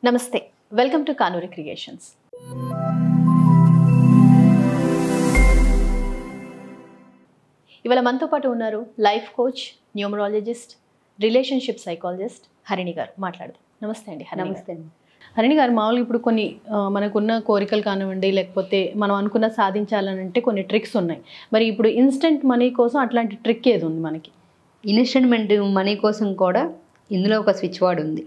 నమస్తే, welcome to Kanuri creations. ఇవాళ మనతో పాటు ఉన్నారు life coach, numerologist, relationship psychologist Harini గారు. మాట్లాడదాం. నమస్తే అండి. నమస్తే అండి. హరిణి గారు, మామూలుగా ఇప్పుడు కొన్ని మనకున్న కోరికలు కానివ్వండి, లేకపోతే మనం అనుకున్న సాధించాలని అంటే కొన్ని ట్రిక్స్ ఉన్నాయి. మరి ఇప్పుడు ఇన్స్టెంట్ మనీ కోసం అట్లాంటి ట్రిక్ ఏది ఉంది మనకి? ఇన్వెస్ట్మెంట్ మనీ కోసం కూడా ఇందులో ఒక స్విచ్ వర్డ్ ఉంది.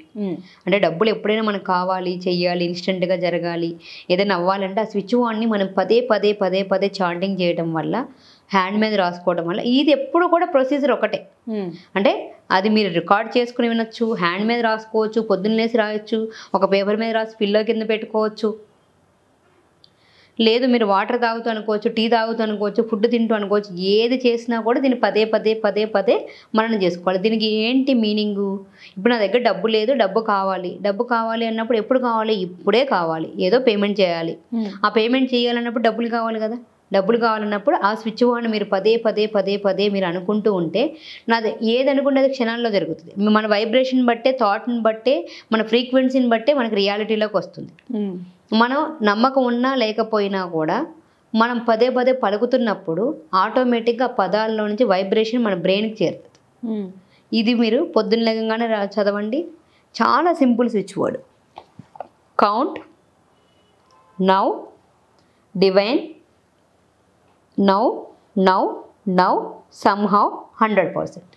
అంటే డబ్బులు ఎప్పుడైనా మనకు కావాలి, చెయ్యాలి, ఇన్స్టెంట్గా జరగాలి, ఏదైనా అవ్వాలంటే ఆ స్విచ్ వర్డ్ని మనం పదే పదే పదే పదే చాంటింగ్ చేయడం వల్ల, హ్యాండ్ మీద రాసుకోవడం వల్ల, ఇది ఎప్పుడు కూడా ప్రొసీజర్ ఒకటే. అంటే అది మీరు రికార్డ్ చేసుకుని వినొచ్చు, హ్యాండ్ మీద రాసుకోవచ్చు, పొద్దున్న లేసి రాయొచ్చు, ఒక పేపర్ మీద రాసి పిల్లో కింద పెట్టుకోవచ్చు, లేదు మీరు వాటర్ తాగుతూ అనుకోవచ్చు, టీ తాగుతూ అనుకోవచ్చు, ఫుడ్ తింటూ అనుకోవచ్చు. ఏది చేసినా కూడా దీన్ని పదే పదే పదే పదే మనం చేసుకోవాలి. దీనికి ఏంటి మీనింగు? ఇప్పుడు నా దగ్గర డబ్బు లేదు, డబ్బు కావాలి అన్నప్పుడు ఎప్పుడు కావాలి? ఇప్పుడే కావాలి. ఏదో పేమెంట్ చేయాలి. ఆ పేమెంట్ చేయాలన్నప్పుడు డబ్బులు కావాలి కదా. డబ్బులు కావాలన్నప్పుడు ఆ స్విచ్ వర్డ్ని మీరు పదే పదే పదే పదే మీరు అనుకుంటూ ఉంటే, నాది ఏది అనుకుంటే అది క్షణాల్లో జరుగుతుంది. మన వైబ్రేషన్ బట్టే, థాట్ని బట్టే, మన ఫ్రీక్వెన్సీని బట్టే మనకి రియాలిటీలోకి వస్తుంది. మనం నమ్మకం ఉన్నా లేకపోయినా కూడా మనం పదే పదే పలుకుతున్నప్పుడు ఆటోమేటిక్గా పదాల్లో నుంచి వైబ్రేషన్ మన బ్రెయిన్కి చేరుతుంది. ఇది మీరు పొద్దున్న లేగంగానే చదవండి. చాలా simple switch word. Count, now, divine, now, now, now, somehow, 100%.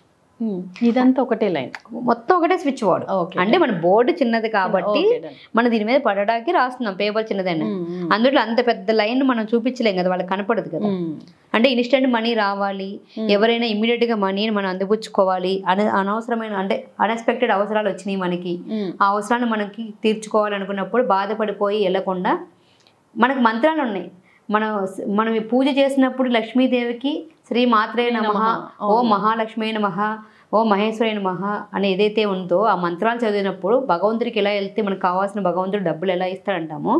ఇదంతా ఒకటే లైన్, మొత్తం ఒకటే స్విచ్ వర్డ్. అంటే మన బోర్డు చిన్నది కాబట్టి మనం దీని మీద పడడానికి రాస్తున్నాం, పేపర్ చిన్నదైనా. అందులో అంత పెద్ద లైన్ మనం చూపించలేం కదా, వాళ్ళకి కనపడదు కదా. అంటే ఇన్స్టెంట్ మనీ రావాలి, ఎవరైనా ఇమ్మీడియట్గా మనీని మనం అందిపుచ్చుకోవాలి, అనవసరమైన అంటే అన్ఎక్స్పెక్టెడ్ అవసరాలు వచ్చినాయి మనకి, ఆ అవసరాన్ని మనకి తీర్చుకోవాలనుకున్నప్పుడు బాధపడిపోయి వెళ్ళకుండా మనకు మంత్రాలు ఉన్నాయి. మనం పూజ చేసినప్పుడు లక్ష్మీదేవికి శ్రీ మాత్రే నమః, ఓ మహాలక్ష్మీ నమః, ఓ మహేశ్వరి నమః అని ఏదైతే ఉందో ఆ మంత్రాలు చదివినప్పుడు భగవంతుడికి ఎలా వెళ్తే మనకు కావాల్సిన భగవంతుడు డబ్బులు ఎలా ఇస్తాడంటామో,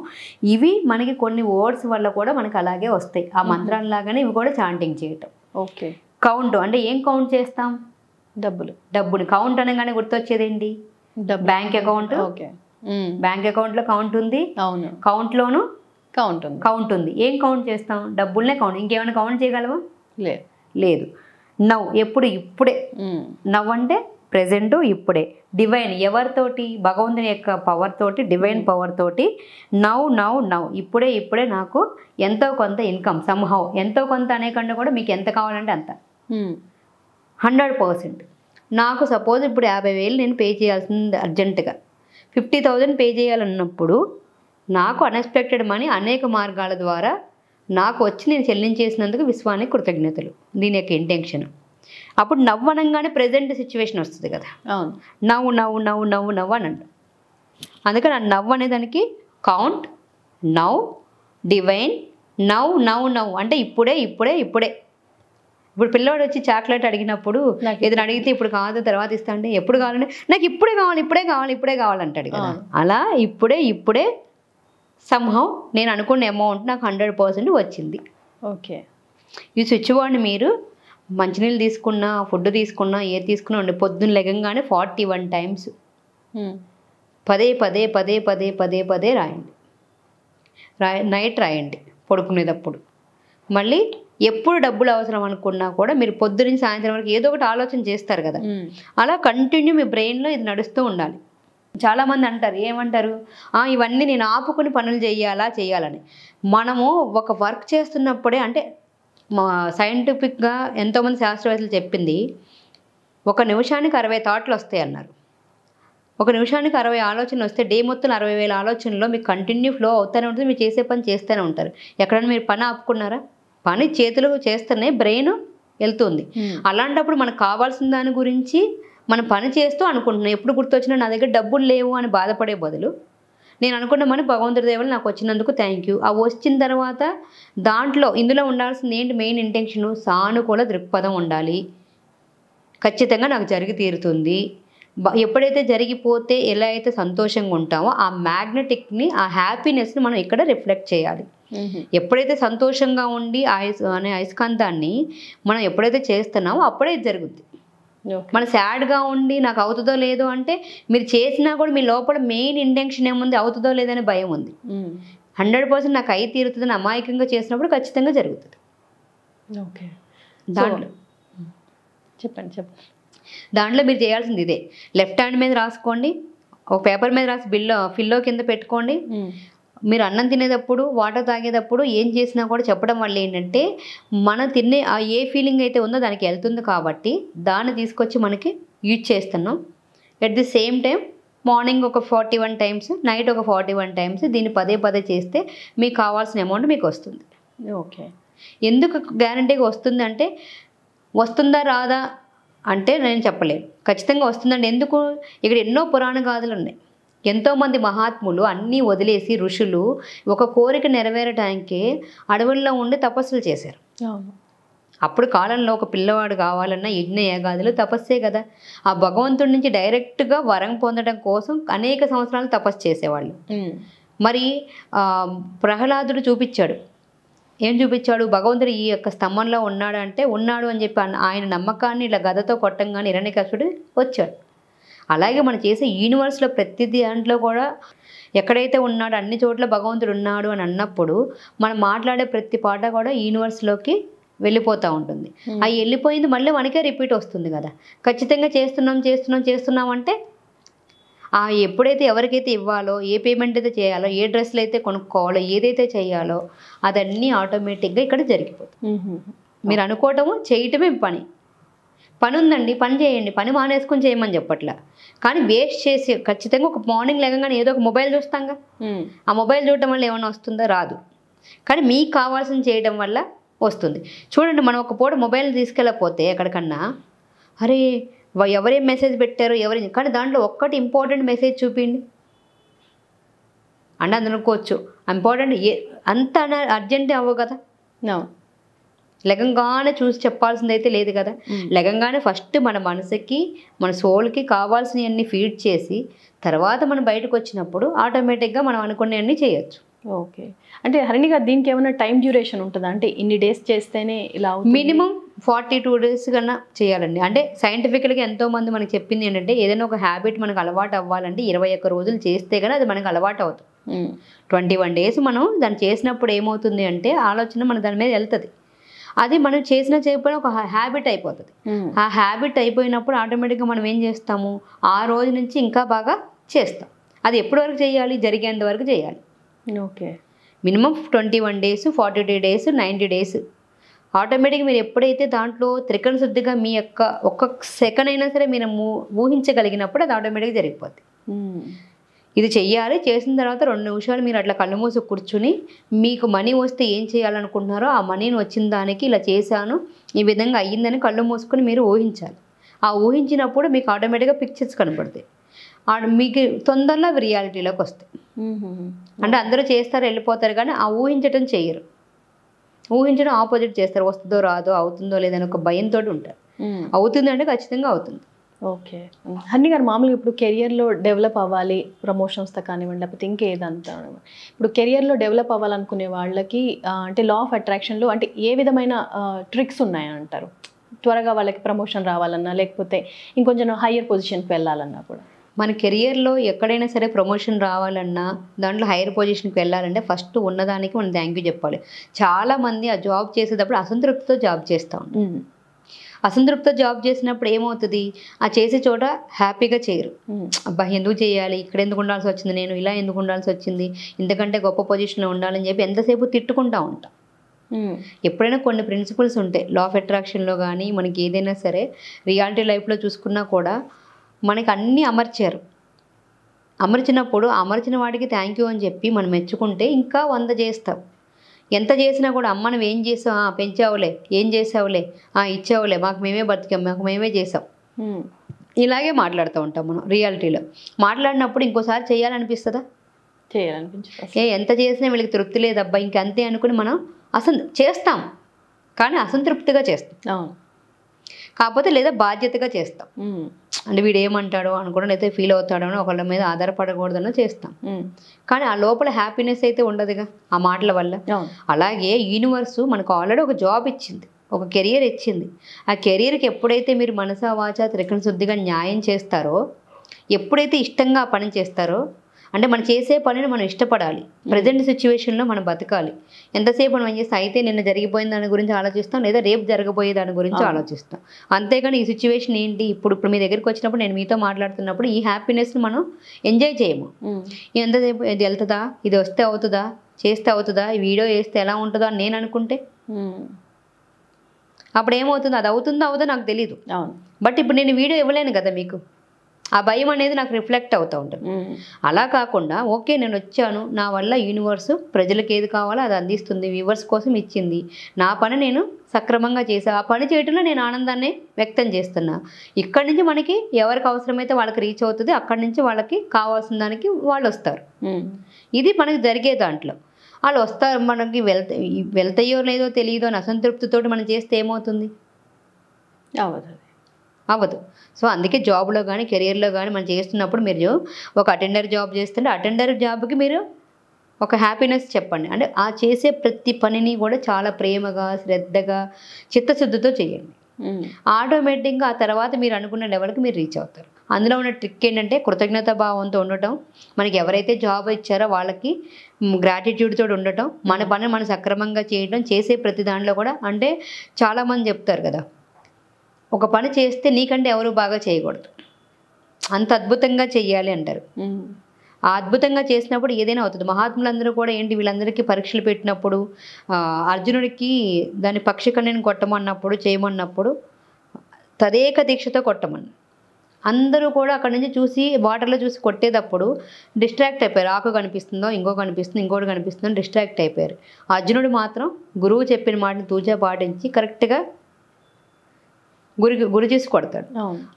ఇవి మనకి కొన్ని వర్డ్స్ వల్ల కూడా మనకి అలాగే వస్తాయి. ఆ మంత్రాలు లాగానే ఇవి కూడా చాంటింగ్ చేయటం. ఓకే. కౌంట్ అంటే ఏం కౌంట్ చేస్తాం? డబ్బుని కౌంట్ అనగానే గుర్తొచ్చేది ఏంటి? Bank account. బ్యాంక్ అకౌంట్లో కౌంట్ ఉంది. అవును. కౌంట్లోను కౌంట్ ఉంది. ఏం కౌంట్ చేస్తాం? డబ్బులనే కౌంట్. ఇంకేమైనా కౌంట్ చేయగలవా? లేదు. నవ్ ఎప్పుడు? ఇప్పుడే. నవ్ అంటే ప్రెజెంట్, ఇప్పుడే. డివైన్ ఎవరితోటి? భగవంతుని యొక్క పవర్ తోటి, డివైన్ పవర్ తోటి. నవ్ నవ్ నవ్ ఇప్పుడే ఇప్పుడే నాకు ఎంతో కొంత ఇన్కమ్, సమ్హౌ. ఎంతో కొంత అనేకుండా కూడా మీకు ఎంత కావాలంటే అంత, 100%. నాకు సపోజ్ ఇప్పుడు 50,000 నేను పే చేయాల్సింది అర్జెంటుగా, 50,000 పే చేయాలన్నప్పుడు నాకు అన్ఎక్స్పెక్టెడ్ మనీ అనేక మార్గాల ద్వారా నాకు వచ్చి నేను చెల్లించేసినందుకు విశ్వానికి కృతజ్ఞతలు. దీని యొక్క ఇంటెన్షన్. అప్పుడు నవ్వనంగానే ప్రజెంట్ సిచ్యువేషన్ వస్తుంది కదా. నవ్వు నవ్వు నవ్వు నవ్వు నవ్వు అని అంట. అందుకని ఆ నవ్వు అనేదానికి count, now, divine, now now now అంటే ఇప్పుడే ఇప్పుడే ఇప్పుడే. ఇప్పుడు పిల్లవాడు వచ్చి చాక్లెట్ అడిగినప్పుడు ఏదైనా అడిగితే ఇప్పుడు కాదు తర్వాత ఇస్తా అంటే, ఎప్పుడు కావాలంటే నాకు ఇప్పుడే కావాలి, ఇప్పుడే కావాలి, ఇప్పుడే కావాలంటాడు కదా. అలా ఇప్పుడే ఇప్పుడే సమ్హౌ నేను అనుకున్న అమౌంట్ నాకు 100% వచ్చింది. ఓకే. ఈ స్విచ్ వర్డ్ని మీరు మంచినీళ్ళు తీసుకున్నా, ఫుడ్ తీసుకున్నా, ఏది తీసుకున్నా ఉండే పొద్దున్న లెగంగానే 41 times పదే పదే పదే పదే పదే పదే రాయండి. నైట్ రాయండి పడుకునేటప్పుడు. మళ్ళీ ఎప్పుడు డబ్బులు అవసరం అనుకున్నా కూడా మీరు పొద్దున్న సాయంత్రం వరకు ఏదో ఒకటి ఆలోచన చేస్తారు కదా, అలా కంటిన్యూ మీ బ్రెయిన్లో ఇది నడుస్తూ ఉండాలి. చాలామంది అంటారు, ఏమంటారు, ఇవన్నీ నేను ఆపుకుని పనులు చేయాలని. మనము ఒక వర్క్ చేస్తున్నప్పుడే, అంటే సైంటిఫిక్గా ఎంతోమంది శాస్త్రవేత్తలు చెప్పింది, 1 నిమిషానికి 60 థాట్లు వస్తాయి అన్నారు. 1 నిమిషానికి 60 ఆలోచనలు వస్తే డే మొత్తం 60,000 ఆలోచనలో మీకు కంటిన్యూ ఫ్లో అవుతూనే ఉంటుంది. మీరు చేసే పని చేస్తూనే ఉంటారు. ఎక్కడైనా మీరు పని ఆపుకున్నారా? పని చేతులు చేస్తూనే బ్రెయిన్ వెళ్తుంది. అలాంటప్పుడు మనకు కావాల్సిన దాని గురించి మనం పని చేస్తూ అనుకుంటున్నాం. ఎప్పుడు గుర్తొచ్చినా నా దగ్గర డబ్బులు లేవు అని బాధపడే బదులు, నేను అనుకున్నామని భగవంతుడి దేవుడు నాకు వచ్చినందుకు థ్యాంక్ యూ. ఆ వచ్చిన తర్వాత ఇందులో ఉండాల్సింది ఏంటి? మెయిన్ ఇంటెన్షను సానుకూల దృక్పథం ఉండాలి. ఖచ్చితంగా నాకు జరిగి తీరుతుంది. ఎప్పుడైతే జరిగిపోతే ఎలా అయితే సంతోషంగా ఉంటామో ఆ మ్యాగ్నెటిక్ని, ఆ హ్యాపీనెస్ని మనం ఇక్కడ రిఫ్లెక్ట్ చేయాలి. ఎప్పుడైతే సంతోషంగా ఉండి అనే అయస్కాంతాన్ని మనం ఎప్పుడైతే చేస్తున్నామో అప్పుడే జరుగుద్ది. మన సాడ్గా ఉండి నాకు అవుతుందో లేదో అంటే మీరు చేసినా కూడా మీ లోపల మెయిన్ ఇంటెన్షన్ ఏముంది, అవుతుందో లేదని భయం ఉంది. 100% నాకు అయి తీరుతుందని అమాయకంగా చేసినప్పుడు ఖచ్చితంగా జరుగుతుంది. ఓకే, దాంట్లో చెప్పండి. దాంట్లో మీరు చేయాల్సింది ఇదే. లెఫ్ట్ హ్యాండ్ మీద రాసుకోండి, ఒక పేపర్ మీద రాసి ఫిల్లో కింద పెట్టుకోండి. మీరు అన్నం తినేటప్పుడు, వాటర్ తాగేటప్పుడు ఏం చేసినా కూడా చెప్పడం వల్ల ఏంటంటే మనం తినే ఆ ఏ ఫీలింగ్ అయితే ఉందో దానికి వెళ్తుంది కాబట్టి దాన్ని తీసుకొచ్చి మనకి యూజ్ చేస్తున్నాం. At the same time morning ఒక 41 టైమ్స్, నైట్ ఒక 41 టైమ్స్ దీన్ని పదే చేస్తే మీకు కావాల్సిన అమౌంట్ మీకు వస్తుంది. ఓకే, ఎందుకు గ్యారంటీగా వస్తుంది అంటే, వస్తుందా రాదా అంటే నేను చెప్పలేను, ఖచ్చితంగా వస్తుందండి. ఎందుకు, ఇక్కడ ఎన్నో పురాణ గాథలు ఉన్నాయి. ఎంతోమంది మహాత్ములు అన్నీ వదిలేసి ఋషులు ఒక కోరిక నెరవేరటానికి అడవుల్లో ఉండి తపస్సులు చేశారు. అప్పుడు కాలంలో ఒక పిల్లవాడు కావాలన్నా యజ్ఞ యాగాదులు తపస్సే కదా. ఆ భగవంతుడి నుంచి డైరెక్ట్గా వరం పొందడం కోసం అనేక సంవత్సరాలు తపస్సు చేసేవాళ్ళు. మరి ప్రహ్లాదుడు చూపించాడు, ఏం చూపించాడు, భగవంతుడు ఈ యొక్క స్తంభంలో ఉన్నాడు అంటే ఉన్నాడు అని చెప్పి ఆయన నమ్మకాన్ని ఇలా గదతో కొట్టంగానే హిరణ్యకశిపుడు వచ్చాడు. అలాగే మనం చేసే యూనివర్స్లో ప్రతి దాంట్లో కూడా ఎక్కడైతే ఉన్నాడో అన్ని చోట్ల భగవంతుడు ఉన్నాడు అని అన్నప్పుడు మనం మాట్లాడే ప్రతి పాట కూడా యూనివర్స్లోకి వెళ్ళిపోతూ ఉంటుంది. అవి వెళ్ళిపోయింది మళ్ళీ మనకే రిపీట్ వస్తుంది కదా. ఖచ్చితంగా చేస్తున్నాం అంటే ఎప్పుడైతే ఎవరికైతే ఇవ్వాలో, ఏ పేమెంట్ అయితే చేయాలో, ఏ డ్రెస్సులు అయితే కొనుక్కోవాలో, ఏదైతే చేయాలో అదన్నీ ఆటోమేటిక్గా ఇక్కడ జరిగిపోతుంది. మీరు అనుకోవటము చేయటమే పని ఉందండి, పని చేయండి, పని మానేసుకొని చేయమని చెప్పట్లా. కానీ వేస్ట్ చేసి ఖచ్చితంగా ఒక మార్నింగ్ లేకగానే ఏదో ఒక మొబైల్ చూస్తాంగా, ఆ మొబైల్ చూడటం వల్ల ఏమైనా వస్తుందో రాదు. కానీ మీకు కావాల్సింది చేయడం వల్ల వస్తుంది. చూడండి, మనం ఒక పూట మొబైల్ తీసుకెళ్ళకపోతే ఎక్కడికన్నా, అరే ఎవరేం మెసేజ్ పెట్టారు కానీ దాంట్లో ఒక్కటి ఇంపార్టెంట్ మెసేజ్ చూపిండి అంటే అది అనుకోవచ్చు ఇంపార్టెంట్ అంత అర్జెంట్ అవ్వవు కదా. లెగంగానే చూసి చెప్పాల్సింది అయితే లేదు కదా. లెగంగానే ఫస్ట్ మన మనసుకి, మన సోల్కి కావాల్సినవన్నీ ఫీడ్ చేసి తర్వాత మనం బయటకు వచ్చినప్పుడు ఆటోమేటిక్గా మనం అనుకునేవన్నీ చేయొచ్చు. ఓకే, అంటే హరిణి గారు దీనికి ఏమైనా టైం డ్యూరేషన్ ఉంటుందా? అంటే ఇన్ని డేస్ చేస్తేనే ఇలా మినిమం 42 డేస్ కన్నా చేయాలండి. అంటే సైంటిఫికల్గా ఎంతోమంది మనకి చెప్పింది ఏంటంటే ఏదైనా ఒక హ్యాబిట్ మనకు అలవాటు అవ్వాలంటే 21 రోజులు చేస్తే కానీ అది మనకు అలవాటు అవుతుంది. 21 డేస్ మనం దాన్ని చేసినప్పుడు ఏమవుతుంది అంటే ఆలోచన మన దాని మీద వెళ్తుంది. అది మనం చేయకపోయినా ఒక హ్యాబిట్ అయిపోతుంది. ఆ హ్యాబిట్ అయిపోయినప్పుడు ఆటోమేటిక్గా మనం ఏం చేస్తాము, ఆ రోజు నుంచి ఇంకా బాగా చేస్తాం. అది ఎప్పటి వరకు చేయాలి, జరిగేంత వరకు చేయాలి. Okay, minimum 21 days, 42 days, 90 days. ఆటోమేటిక్గా మీరు ఎప్పుడైతే దాంట్లో త్రికరణ శుద్ధిగా మీ యొక్క ఒక్క సెకండ్ అయినా సరే మీరు ఊహించగలిగినప్పుడు అది ఆటోమేటిక్గా జరిగిపోద్ది. ఇది చెయ్యాలి. చేసిన తర్వాత 2 నిమిషాలు మీరు అట్లా కళ్ళు మూసి కూర్చుని మీకు మనీ వస్తే ఏం చేయాలనుకుంటున్నారో ఆ మనీని వచ్చిన దానికి ఇలా చేశాను, ఈ విధంగా అయ్యిందని కళ్ళు మూసుకొని మీరు ఊహించాలి. ఆ ఊహించినప్పుడు మీకు ఆటోమేటిక్గా పిక్చర్స్ కనపడతాయి. మీకు తొందరలో అవి రియాలిటీలోకి వస్తాయి. అంటే అందరూ చేస్తారు వెళ్ళిపోతారు కానీ ఆ ఊహించటం చేయరు. ఊహించడం ఆపోజిట్ చేస్తారు, వస్తుందో రాదో, అవుతుందో లేదని ఒక భయంతో ఉంటారు. అవుతుంది అంటే ఖచ్చితంగా అవుతుంది. ఓకే, హరిణి గారు మామూలుగా ఇప్పుడు కెరియర్లో డెవలప్ అవ్వాలి, ప్రమోషన్స్తో కానివ్వండి లేకపోతే ఇంకేదంతా, ఇప్పుడు కెరియర్లో డెవలప్ అవ్వాలనుకునే వాళ్ళకి అంటే లా ఆఫ్ అట్రాక్షన్లో అంటే ఏ విధమైన ట్రిక్స్ ఉన్నాయంటారు? త్వరగా వాళ్ళకి ప్రమోషన్ రావాలన్నా లేకపోతే ఇంకొంచెం హయ్యర్ పొజిషన్కి వెళ్ళాలన్నా కూడా. మన కెరియర్లో ఎక్కడైనా సరే ప్రమోషన్ రావాలన్నా, దాంట్లో హైయర్ పొజిషన్కి వెళ్ళాలంటే ఫస్ట్ ఉన్నదానికి మనం థ్యాంక్ యూ చెప్పాలి. చాలామంది ఆ జాబ్ చేసేటప్పుడు అసంతృప్తితో జాబ్ చేస్తూ ఉంటారు. అసంతృప్తితో జాబ్ చేసినప్పుడు ఏమవుతుంది, ఆ చేసే చోట హ్యాపీగా చేయరు. అబ్బా ఎందుకు చేయాలి, ఇక్కడ ఎందుకు ఉండాల్సి వచ్చింది, నేను ఇలా ఎందుకు ఉండాల్సి వచ్చింది, ఇంతకంటే గొప్ప పొజిషన్లో ఉండాలని చెప్పి ఎంతసేపు తిట్టుకుంటూ ఉంటాం. ఎప్పుడైనా కొన్ని ప్రిన్సిపల్స్ ఉంటాయి లా ఆఫ్ అట్రాక్షన్లో కానీ మనకి ఏదైనా సరే రియాలిటీ లైఫ్లో చూసుకున్నా కూడా మనకి అన్నీ అమర్చినప్పుడు అమర్చిన వాడికి థ్యాంక్ యూ అని చెప్పి మనం మెచ్చుకుంటే ఇంకా 100 చేస్తాం. ఎంత చేసినా కూడా అమ్మ నువ్వు ఏం చేసావు, పెంచావులే, ఏం చేసావులే, ఇచ్చావులే, మాకు మేమే బతికాం, మాకు మేమే చేసాం, ఇలాగే మాట్లాడుతూ ఉంటాం మనం రియాలిటీలో. మాట్లాడినప్పుడు ఇంకోసారి చేయాలనిపిస్తుందా? చేయాలనిపించదు. ఎంత చేసినా వీళ్ళకి తృప్తి లేదబ్బా ఇంకంతే అనుకుని మనం చేస్తాం కానీ అసంతృప్తిగా చేస్తాం. కాకపోతే లేదా బాధ్యతగా చేస్తాం. అంటే వీడు ఏమంటాడో అనుకోవడం, లేదా ఫీల్ అవుతాడో ఒకళ్ళ మీద ఆధారపడకూడదనో చేస్తాం. కానీ ఆ లోపల హ్యాపీనెస్ అయితే ఉండదుగా ఆ మాటల వల్ల. అలాగే యూనివర్సు మనకు ఆల్రెడీ ఒక జాబ్ ఇచ్చింది, ఒక కెరియర్ ఇచ్చింది. ఆ కెరియర్కి ఎప్పుడైతే మీరు మనసా వాచా త్రికరణ శుద్ధిగా న్యాయం చేస్తారో, ఎప్పుడైతే ఇష్టంగా ఆ పని చేస్తారో, అంటే మనం చేసే పనిని మనం ఇష్టపడాలి. ప్రజెంట్ సిచ్యువేషన్లో మనం బతకాలి. ఎంతసేపు మనం ఏం చేస్తాం, అయితే నిన్న జరిగిపోయిన దాని గురించి ఆలోచిస్తాం, లేదా రేపు జరగబోయే దాని గురించి ఆలోచిస్తాం. అంతేగాని ఈ సిచ్యువేషన్ ఏంటి, ఇప్పుడు మీ దగ్గరికి వచ్చినప్పుడు నేను మీతో మాట్లాడుతున్నప్పుడు ఈ హ్యాపీనెస్ని మనం ఎంజాయ్ చేయము. ఎంతసేపు ఇది వెళ్తుందా, ఇది వస్తే అవుతుందా, చేస్తే అవుతుందా, ఈ వీడియో వేస్తే ఎలా ఉంటుందో అని నేను అనుకుంటే అప్పుడు ఏమవుతుంది, అది అవుతుందో అవుదో నాకు తెలియదు. బట్ ఇప్పుడు నేను వీడియో ఇవ్వలేను కదా మీకు. ఆ భయం అనేది నాకు రిఫ్లెక్ట్ అవుతూ ఉంటుంది. అలా కాకుండా ఓకే నేను వచ్చాను, నా వల్ల యూనివర్సు ప్రజలకు ఏది కావాలో అది అందిస్తుంది, వ్యూవర్స్ కోసం ఇచ్చింది, నా పని నేను సక్రమంగా చేసా, ఆ పని చేయడంలో నేను ఆనందాన్ని వ్యక్తం చేస్తున్నా. ఇక్కడి నుంచి మనకి ఎవరికి అవసరమైతే వాళ్ళకి రీచ్ అవుతుంది, అక్కడి నుంచి వాళ్ళకి కావాల్సిన దానికి వాళ్ళు వస్తారు. ఇది మనకి జరిగే దాంట్లో వాళ్ళు వస్తారు. మనకి వెళ్తాయో లేదో తెలియదో అని అసంతృప్తితో మనం చేస్తే ఏమవుతుంది, అవ్వదు. సో అందుకే జాబ్లో కానీ కెరియర్లో కానీ మనం చేస్తున్నప్పుడు మీరు ఒక అటెండర్ జాబ్ చేస్తుంటే అటెండర్ జాబ్కి మీరు ఒక హ్యాపీనెస్ చెప్పండి. అంటే ఆ చేసే ప్రతి పనిని కూడా చాలా ప్రేమగా, శ్రద్ధగా, చిత్తశుద్ధితో చేయండి. ఆటోమేటిక్గా ఆ తర్వాత మీరు అనుకున్న లెవెల్కి మీరు రీచ్ అవుతారు. అందులో ఉన్న ట్రిక్ ఏంటంటే కృతజ్ఞతా భావంతో ఉండటం, మనకి ఎవరైతే జాబ్ ఇచ్చారో వాళ్ళకి గ్రాటిట్యూడ్తో ఉండటం, మన పని మనం సక్రమంగా చేయడం, చేసే ప్రతి దాంట్లో కూడా. అంటే చాలామంది చెప్తారు కదా, ఒక పని చేస్తే నీకంటే ఎవరు బాగా చేయకూడదు, అంత అద్భుతంగా చెయ్యాలి అంటారు. ఆ అద్భుతంగా చేసినప్పుడు ఏదైనా అవుతుంది. మహాత్ములందరూ కూడా ఏంటి, వీళ్ళందరికీ పరీక్షలు పెట్టినప్పుడు అర్జునుడికి దాని పక్షికన్యను కొట్టమన్నప్పుడు, చేయమన్నప్పుడు తదేక దీక్షతో కొట్టమని అందరూ కూడా అక్కడ నుంచి చూసి వాటర్లో చూసి కొట్టేటప్పుడు డిస్ట్రాక్ట్ అయిపోయారు. ఆకు కనిపిస్తుందో, ఇంకో కనిపిస్తుందో, ఇంకోటి కనిపిస్తుందో డిస్ట్రాక్ట్ అయిపోయారు. అర్జునుడు మాత్రం గురువు చెప్పిన మాటని తూచా పాటించి కరెక్ట్గా గురి చేసి కొడతాడు.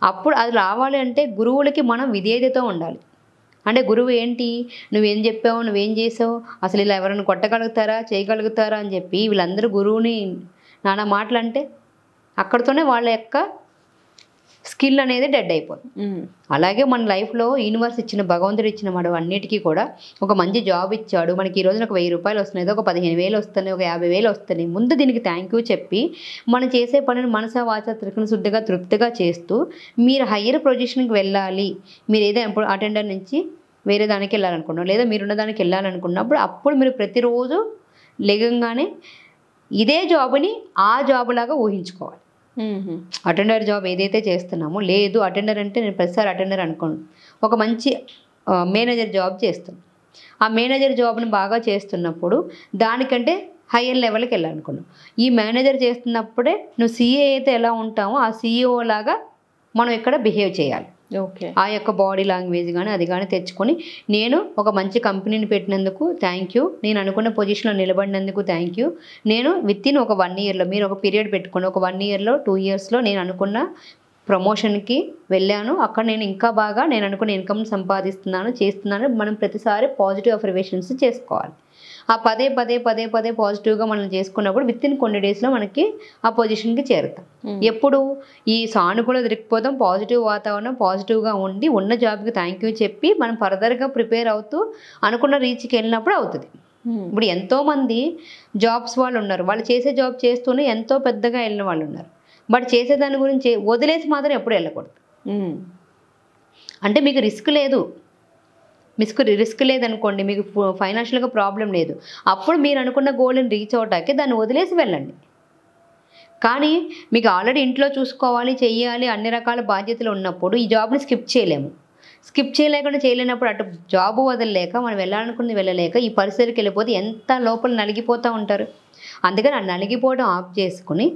అప్పుడు అది రావాలి అంటే గురువులకి మనం విధేయతతో ఉండాలి. అంటే గురువు ఏంటి, నువ్వేం చెప్పావు, నువ్వేం చేసావు, అసలు ఇలా ఎవరైనా కొట్టగలుగుతారా, చేయగలుగుతారా అని చెప్పి వీళ్ళందరూ గురువుని నానా మాటలు అంటే అక్కడితోనే వాళ్ళ యొక్క స్కిల్ అనేది డెడ్ అయిపోతుంది. అలాగే మన లైఫ్లో యూనివర్స్ ఇచ్చిన, భగవంతుడు ఇచ్చిన మనం అన్నిటికీ కూడా ఒక మంచి జాబ్ ఇచ్చాడు, మనకి ఈ రోజున ఒక 1000 రూపాయలు వస్తున్నాయి, ఒక 15,000 వస్తున్నాయి, ఒక 50,000 వస్తున్నాయి. ముందు దీనికి థ్యాంక్ యూ చెప్పి మనం చేసే పనిని మనసా వాచా త్రికరణ శుద్ధిగా తృప్తిగా చేస్తూ మీరు హయ్యర్ పొజిషన్కి వెళ్ళాలి. మీరు ఏదైనా ఇప్పుడు అటెండర్ నుంచి వేరే దానికి వెళ్ళాలనుకున్నాం, లేదా మీరున్న దానికి వెళ్ళాలనుకున్నప్పుడు అప్పుడు మీరు ప్రతిరోజు లేగంగానే ఇదే జాబ్ని ఆ జాబ్ లాగా ఊహించుకోవాలి. అటెండర్ జాబ్ ఏదైతే చేస్తున్నామో, లేదు అటెండర్ అంటే నేను ప్రతిసారి అటెండర్ అనుకోండి, ఒక మంచి మేనేజర్ జాబ్ చేస్తాను, ఆ మేనేజర్ జాబ్ని బాగా చేస్తున్నప్పుడు దానికంటే హయ్యర్ లెవెల్కి వెళ్ళాలనుకున్నాం. ఈ మేనేజర్ చేస్తున్నప్పుడే నువ్వు సీఏ అయితే ఎలా ఉంటామో ఆ సీఈఓ లాగా మనం ఇక్కడ బిహేవ్ చేయాలి. ఆ యొక్క బాడీ లాంగ్వేజ్ కానీ అది కానీ తెచ్చుకొని, నేను ఒక మంచి కంపెనీని పెట్టినందుకు థ్యాంక్ యూ, నేను అనుకున్న పొజిషన్లో నిలబడినందుకు థ్యాంక్ యూ, నేను వితిన్ ఒక 1 ఇయర్లో, మీరు ఒక పీరియడ్ పెట్టుకోండి, ఒక 1 ఇయర్లో 2 ఇయర్స్లో నేను అనుకున్న ప్రమోషన్కి వెళ్ళాను, అక్కడ నేను ఇంకా బాగా నేను అనుకున్న ఇన్కమ్ సంపాదిస్తున్నాను, చేస్తున్నాను. మనం ప్రతిసారి పాజిటివ్ అఫర్మేషన్స్ చేసుకోవాలి. ఆ పదే పాజిటివ్గా మనం చేసుకున్నప్పుడు వితిన్ కొన్ని డేస్లో మనకి ఆ పొజిషన్కి చేరుతాం. ఎప్పుడు ఈ సానుకూల దృక్పథం, పాజిటివ్ వాతావరణం, పాజిటివ్గా ఉండి ఉన్న జాబ్కి థ్యాంక్ యూ చెప్పి మనం ఫర్దర్గా ప్రిపేర్ అవుతూ అనుకున్న రీచ్కి వెళ్ళినప్పుడు అవుతుంది. ఇప్పుడు ఎంతోమంది జాబ్స్ వాళ్ళు ఉన్నారు, వాళ్ళు చేసే జాబ్ చేస్తూనే ఎంతో పెద్దగా వెళ్ళిన వాళ్ళు ఉన్నారు. బట్ చేసేదాని గురించి వదిలేసి మాత్రం ఎప్పుడు వెళ్ళకూడదు. అంటే మీకు రిస్క్ లేదనుకోండి, మీకు ఫైనాన్షియల్గా ప్రాబ్లం లేదు, అప్పుడు మీరు అనుకున్న గోల్ని రీచ్ అవటానికి దాన్ని వదిలేసి వెళ్ళండి. కానీ మీకు ఆల్రెడీ ఇంట్లో చూసుకోవాలి, చెయ్యాలి, అన్ని రకాల బాధ్యతలు ఉన్నప్పుడు ఈ జాబ్ని స్కిప్ చేయలేనప్పుడు అటు జాబు వదలలేక మనం వెళ్ళాలనుకున్నది వెళ్ళలేక ఈ పరిస్థితికి వెళ్ళిపోతే ఎంత లోపల నలిగిపోతూ ఉంటారు. అందుకని ఆ నలిగిపోవడం ఆఫ్ చేసుకుని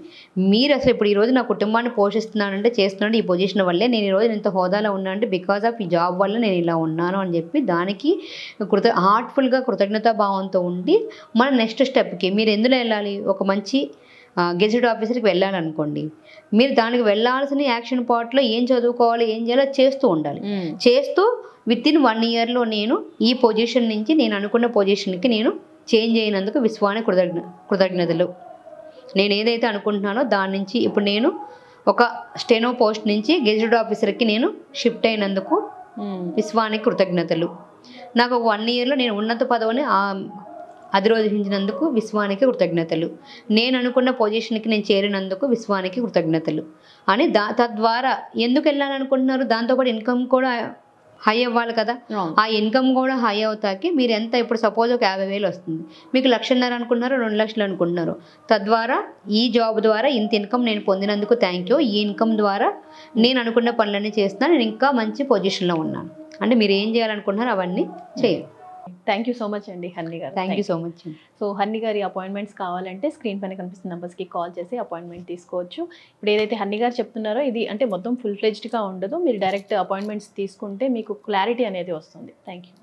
మీరు అసలు ఇప్పుడు ఈరోజు నా కుటుంబాన్ని పోషిస్తున్నానంటే చేస్తున్నాను ఈ పొజిషన్ వల్లే, నేను ఈరోజు ఇంత హోదాలో ఉన్నానంటే బికాజ్ ఆఫ్ ఈ జాబ్ వల్ల నేను ఇలా ఉన్నాను అని చెప్పి దానికి హార్ట్ఫుల్గా కృతజ్ఞతా భావంతో ఉండి మన నెక్స్ట్ స్టెప్కి మీరు ఎందులో వెళ్ళాలి, ఒక మంచి గెజెట్ ఆఫీసర్కి వెళ్ళాలనుకోండి, మీరు దానికి వెళ్ళాల్సిన యాక్షన్ పార్ట్లో ఏం చదువుకోవాలి, ఏం చేయాలో చేస్తూ ఉండాలి. చేస్తూ వితిన్ 1 ఇయర్లో నేను ఈ పొజిషన్ నుంచి నేను అనుకున్న పొజిషన్కి నేను చేంజ్ అయినందుకు విశ్వానికి కృతజ్ఞతలు. నేను ఏదైతే అనుకుంటున్నానో దాని నుంచి ఇప్పుడు నేను ఒక స్టెనో పోస్ట్ నుంచి గెజెట్ ఆఫీసర్కి నేను షిఫ్ట్ అయినందుకు విశ్వానికి కృతజ్ఞతలు. నాకు ఒక 1 ఇయర్లో నేను ఉన్నత పదవిని అధిరోహించినందుకు విశ్వానికి కృతజ్ఞతలు, నేను అనుకున్న పొజిషన్కి నేను చేరినందుకు విశ్వానికి కృతజ్ఞతలు అని తద్వారా ఎందుకు వెళ్ళాలనుకుంటున్నారు, దాంతోపాటు ఇన్కమ్ కూడా హై అవ్వాలి కదా. ఆ ఇన్కమ్ కూడా హై అవుతాకి మీరు ఎంత, ఇప్పుడు సపోజ్ ఒక 50,000 వస్తుంది, మీకు 1,50,000 అనుకుంటున్నారు, 2 లక్షలు అనుకుంటున్నారు. తద్వారా ఈ జాబ్ ద్వారా ఇంత ఇన్కమ్ నేను పొందినందుకు థ్యాంక్ యూ, ఈ ఇన్కమ్ ద్వారా నేను అనుకున్న పనులన్నీ చేస్తున్నాను, నేను ఇంకా మంచి పొజిషన్లో ఉన్నాను అంటే మీరు ఏం చేయాలనుకుంటున్నారు అవన్నీ చేయాలి. థ్యాంక్ యూ సో మచ్ అండి హరిణి గారు. Thank you so much. So Harini గారి అపాయింట్మెంట్స్ కావాలంటే స్క్రీన్ పైన కనిపిస్తున్న నెంబర్స్కి కాల్ చేసి అపాయింట్మెంట్ తీసుకోవచ్చు. ఇప్పుడు ఏదైతే హరిణి గారు చెప్తున్నారో ఇది అంటే మొత్తం ఫుల్ ఫ్లెడ్జ్డ్గా ఉండదు, మీరు డైరెక్ట్ అపాయింట్మెంట్స్ తీసుకుంటే మీకు క్లారిటీ అనేది వస్తుంది. Thank you.